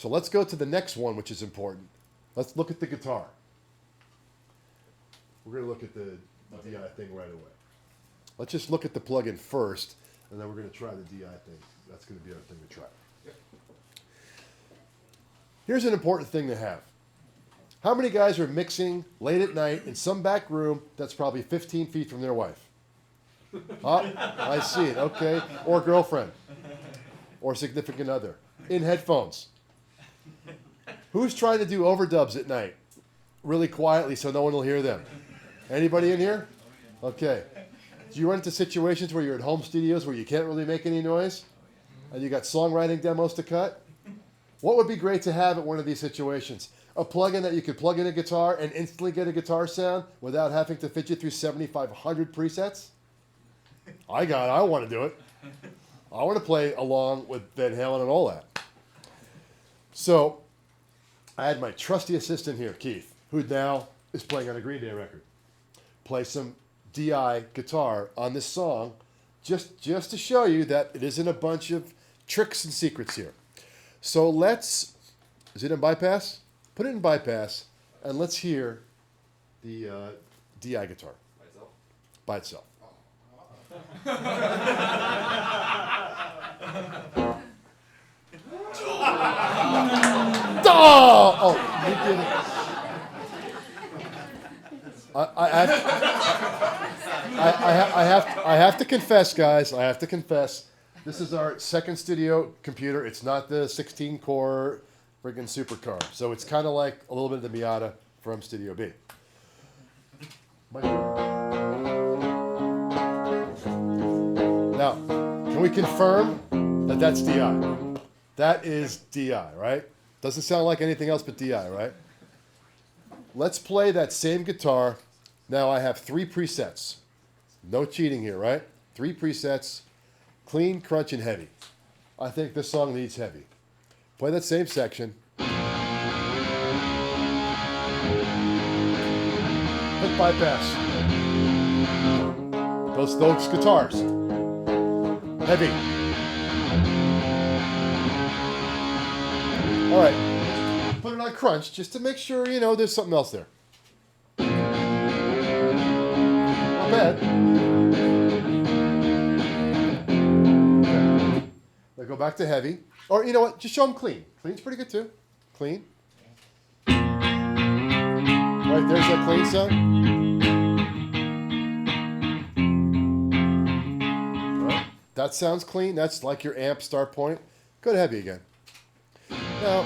So let's go to the next one, which is important. Let's look at the guitar. We're going to look at the DI thing right away. Let's just look at the plugin first, and then we're going to try the DI thing. That's going to be our thing to try. Here's an important thing to have. How many guys are mixing late at night in some back room that's probably 15 feet from their wife? I see it, okay. Or girlfriend. Or significant other. In headphones. Who's trying to do overdubs at night? Really quietly so no one will hear them. Anybody in here? Okay. Do you run into situations where you're at home studios where you can't really make any noise? And you got songwriting demos to cut? What would be great to have at one of these situations? A plugin that you could plug in a guitar and instantly get a guitar sound without having to fidget through 7,500 presets? I want to do it. I want to play along with Van Halen and all that. So I had my trusty assistant here, Keith, who now is playing on a Green Day record. Play some DI guitar on this song just to show you that it isn't a bunch of tricks and secrets here. So is it in bypass? Put it in bypass, and let's hear the DI guitar. By itself? By itself. Oh, you did it. I have to confess, guys. I have to confess. This is our second studio computer. It's not the 16-core friggin' supercar. So it's kind of like a little bit of the Miata from Studio B. Now, can we confirm that that's DI? That is DI, right? Doesn't sound like anything else but DI, right? Let's play that same guitar. Now I have 3 presets. No cheating here, right? 3 presets. Clean, crunch, and heavy. I think this song needs heavy. Play that same section. Hit bypass. Those guitars. Heavy. All right. Put it on crunch just to make sure, there's something else there. Not bad. Go back to heavy. Or, you know what? Just show them clean. Clean's pretty good, too. Clean. Right, there's that clean sound. All right. That sounds clean. That's like your amp start point. Go to heavy again. Now,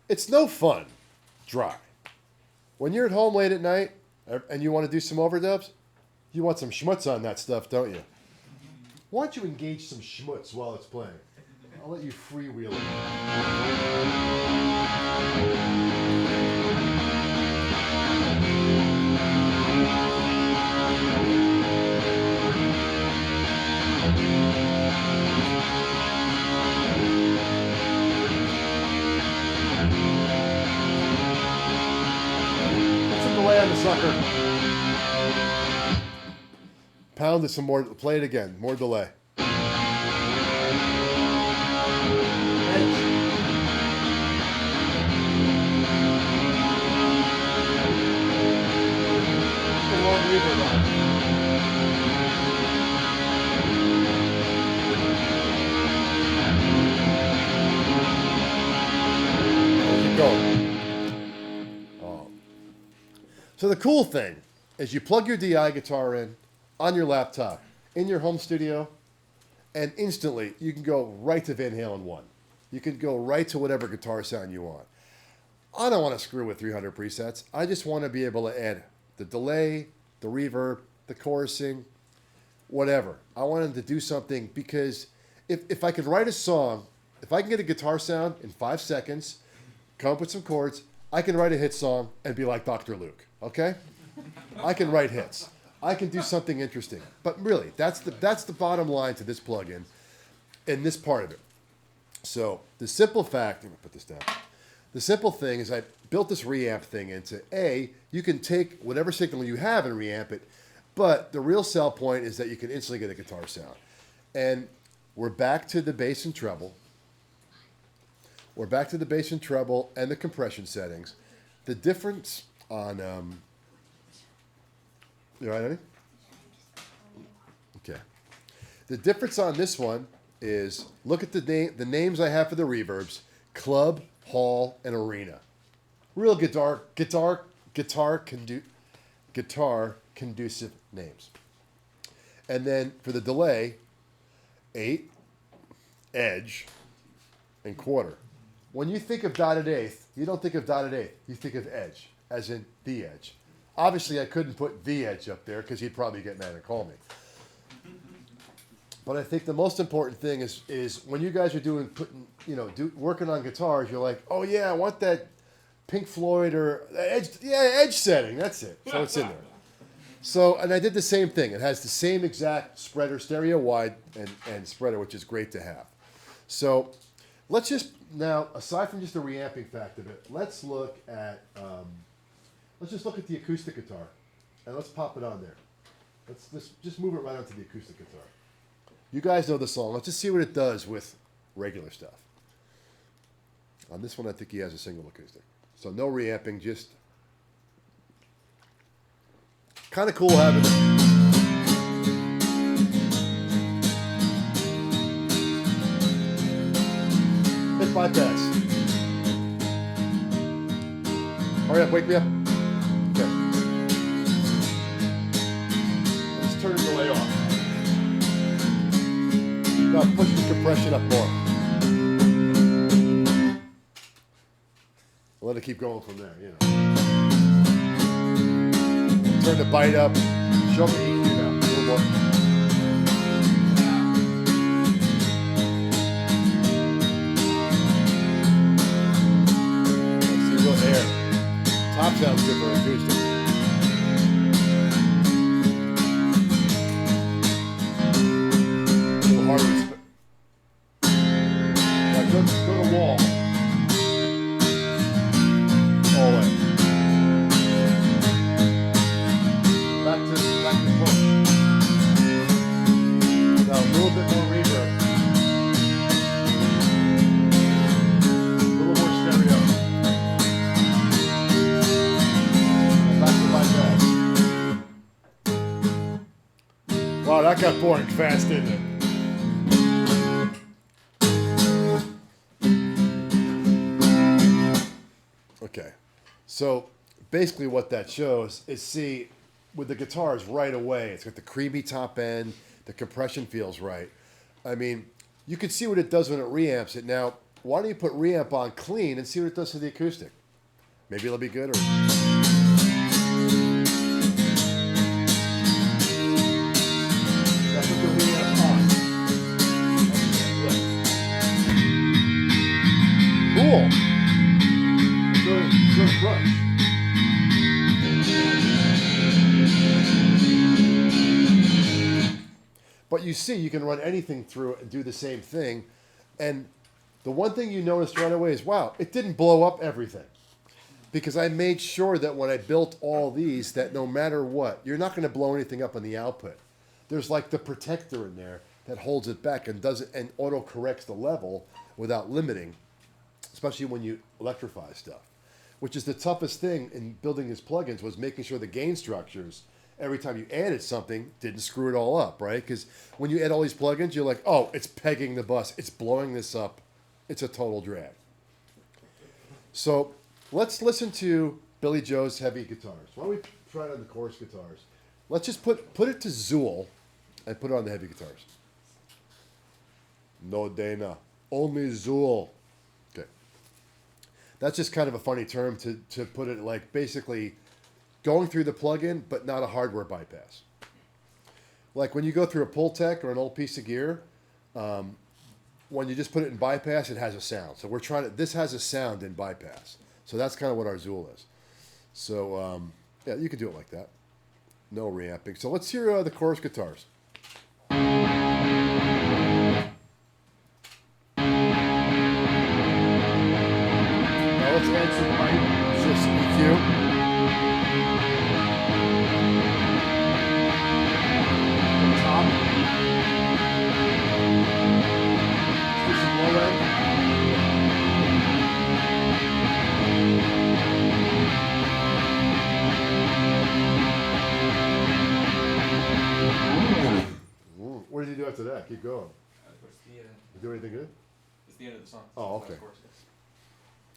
it's no fun dry. When you're at home late at night and you want to do some overdubs, you want some schmutz on that stuff, don't you? Why don't you engage some schmutz while it's playing? I'll let you freewheel it. Put some delay on the sucker. Pound it some more. Play it again. More delay. Keep going. Oh. So the cool thing is you plug your DI guitar in on your laptop, in your home studio, and instantly you can go right to Van Halen 1. You can go right to whatever guitar sound you want. I don't want to screw with 300 presets. I just want to be able to add the delay, the reverb, the chorusing, whatever. I wanted to do something because if I could write a song, if I can get a guitar sound in 5 seconds, come up with some chords, I can write a hit song and be like Dr. Luke, okay? I can write hits. I can do something interesting. But really, that's the bottom line to this plugin and this part of it. So the simple fact, let me put this down. The simple thing is I built this reamp thing into you can take whatever signal you have and reamp it, but the real sell point is that you can instantly get a guitar sound. And we're back to the bass and treble. We're back to the bass and treble and the compression settings. The difference on, you all right, Eddie? Okay. The difference on this one is, look at the names I have for the reverbs: club, hall, and arena. Real guitar conducive names. And then for the delay, 8, edge, and quarter. When you think of dotted eighth, you don't think of dotted eighth. You think of edge, as in the edge. Obviously, I couldn't put the edge up there because he'd probably get mad and call me. But I think the most important thing is when you guys are working on guitars, you're like, oh yeah, I want that Pink Floyd or edge setting. That's it. So it's in there. So, and I did the same thing. It has the same exact spreader, stereo wide and spreader, which is great to have. So let's just now, aside from just the reamping fact of it, let's look at the acoustic guitar, and let's pop it on there. Let's just move it right onto the acoustic guitar. You guys know the song. Let's just see what it does with regular stuff. On this one, I think he has a single acoustic. So no reamping, just kind of cool having hit bypass. Hurry up, wake me up. Okay. Let's turn the delay off. Now push the compression up more. Let it keep going from there, you know. Turn the bite up. Show me EQ now. A little more. Let's see a little air. Top sounds good for acoustic. A little harder. Now go to wall. All the way. Back to push. Now a little bit more reverb. A little more stereo. Back to bypass. Wow, that got boring fast, didn't it? Okay. So basically what that shows is, see, with the guitars right away, it's got the creamy top end, the compression feels right. I mean, you can see what it does when it reamps it. Now, why don't you put reamp on clean and see what it does to the acoustic? Maybe it'll be good, or... Now put the reamp on. Cool. Good crunch. But you see, you can run anything through it and do the same thing. And the one thing you noticed right away is, wow, it didn't blow up everything. Because I made sure that when I built all these, that no matter what, you're not going to blow anything up on the output. There's like the protector in there that holds it back and does it and auto corrects the level without limiting, especially when you electrify stuff. Which is the toughest thing in building these plugins, was making sure the gain structures, every time you added something, didn't screw it all up, right? Because when you add all these plugins, you're like, oh, it's pegging the bus. It's blowing this up. It's a total drag. So let's listen to Billy Joe's heavy guitars. Why don't we try it on the chorus guitars? Let's just put it to Zool and put it on the heavy guitars. No Dana. Only Zool. Okay. That's just kind of a funny term to put it, like basically going through the plugin, but not a hardware bypass. Like when you go through a Pultec or an old piece of gear, when you just put it in bypass, it has a sound. So we're trying to, this has a sound in bypass. So that's kind of what our Zool is. So yeah, you can do it like that. No reamping. So let's hear the chorus guitars. Now let's add some height. Just EQ. Top. keep going. You do anything good? It's the end of the song. Oh, okay. Of course, yes.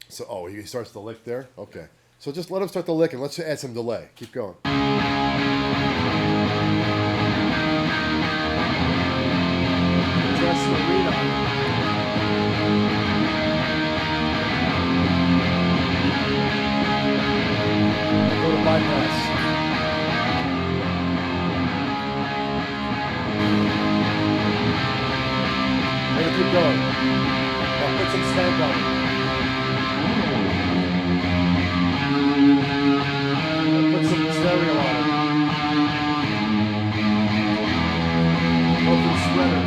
So, he starts the lick there? Okay. So just let him start the lick and let's add some delay. Keep going. Just arena. Go to bypass. Ready, keep going. Now put some stank on it. Now put some stereo on it. Go for the spreader.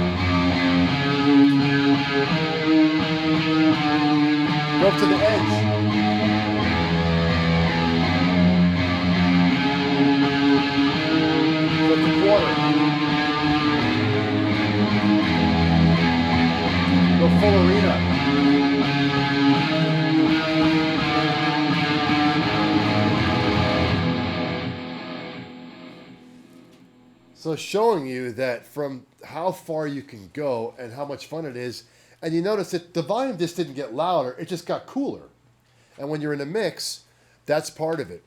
Go up to the edge. Go to quarter. Go full arena. So showing you that from how far you can go and how much fun it is, and you notice that the volume just didn't get louder, it just got cooler. And when you're in a mix, that's part of it.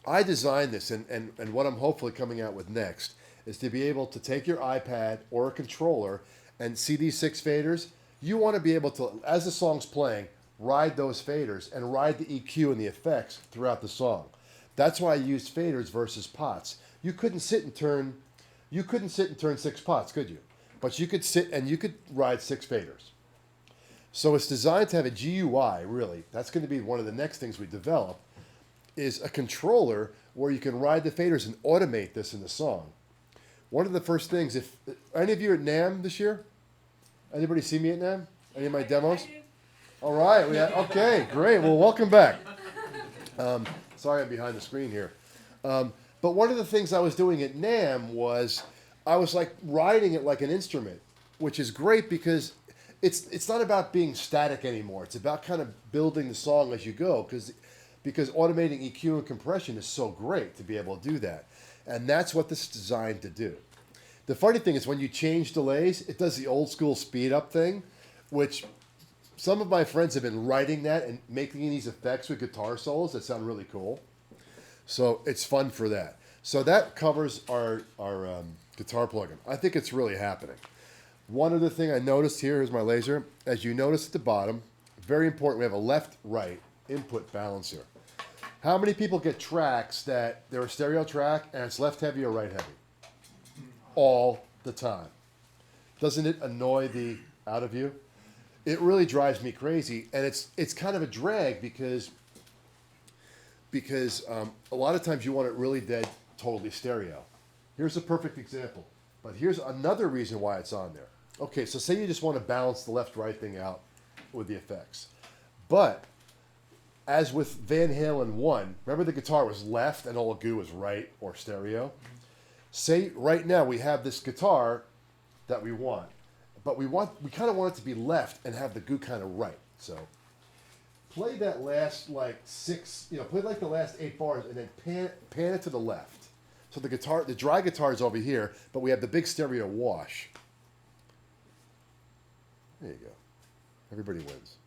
I designed this, and what I'm hopefully coming out with next is to be able to take your iPad or a controller and see these 6 faders. You want to be able to, as the song's playing, ride those faders and ride the EQ and the effects throughout the song. That's why I used faders versus pots. You couldn't sit and turn 6 pots, could you? But you could sit and you could ride 6 faders. So it's designed to have a GUI, really. That's going to be one of the next things we develop, is a controller where you can ride the faders and automate this in the song. One of the first things, if any of you at NAMM this year? Anybody see me at NAMM? Any of my demos? All right. Okay, great. Well, welcome back. Sorry I'm behind the screen here. But one of the things I was doing at NAMM was I was like riding it like an instrument, which is great because it's not about being static anymore. It's about kind of building the song as you go because automating EQ and compression is so great to be able to do that. And that's what this is designed to do. The funny thing is when you change delays, it does the old school speed up thing, which some of my friends have been writing that and making these effects with guitar solos that sound really cool. So it's fun for that. So that covers our guitar plugin. I think it's really happening. One other thing I noticed here, here's my laser. As you notice at the bottom, very important, we have a left-right input balancer. How many people get tracks that they're a stereo track and it's left heavy or right heavy? All the time. Doesn't it annoy the out of you? It really drives me crazy, and it's kind of a drag because a lot of times you want it really dead, totally stereo. Here's a perfect example, but here's another reason why it's on there. Okay, so say you just want to balance the left-right thing out with the effects, but as with Van Halen 1, remember the guitar was left and all the goo was right or stereo? Say right now we have this guitar that we want, but we kind of want it to be left and have the goo kind of right. So play that last like 6, play like the last 8 bars and then pan it to the left. So the dry guitar is over here, but we have the big stereo wash. There you go. Everybody wins.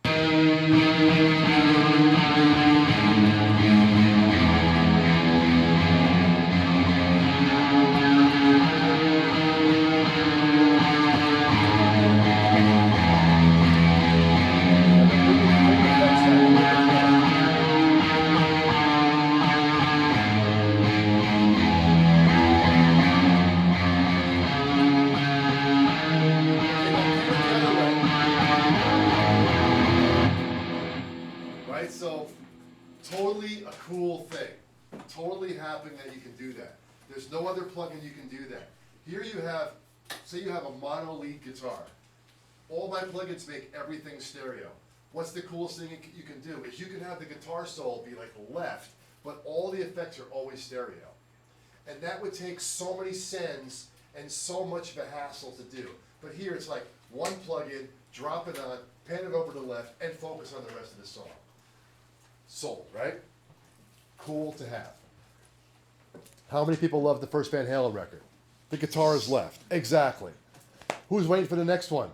So, totally a cool thing. Totally happy that you can do that. There's no other plugin you can do that. Here you have, say you have a mono lead guitar. All my plugins make everything stereo. What's the coolest thing you can do is you can have the guitar solo be like left, but all the effects are always stereo. And that would take so many sends and so much of a hassle to do. But here it's like one plugin, drop it on, pan it over to the left, and focus on the rest of the song. Sold, right? Cool to have. How many people love the first Van Halen record? The guitar is left. Exactly. Who's waiting for the next one?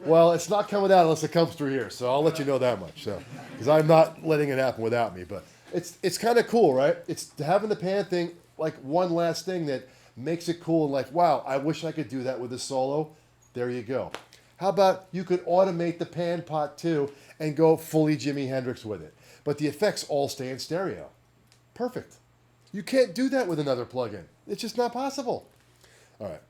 Well, it's not coming out unless it comes through here, so I'll let you know that much. So, because I'm not letting it happen without me, but it's kind of cool, right? It's having the pan thing, like one last thing that makes it cool and like, wow, I wish I could do that with a solo. There you go. How about you could automate the pan pot too and go fully Jimi Hendrix with it, but the effects all stay in stereo. Perfect. You can't do that with another plugin. It's just not possible. All right.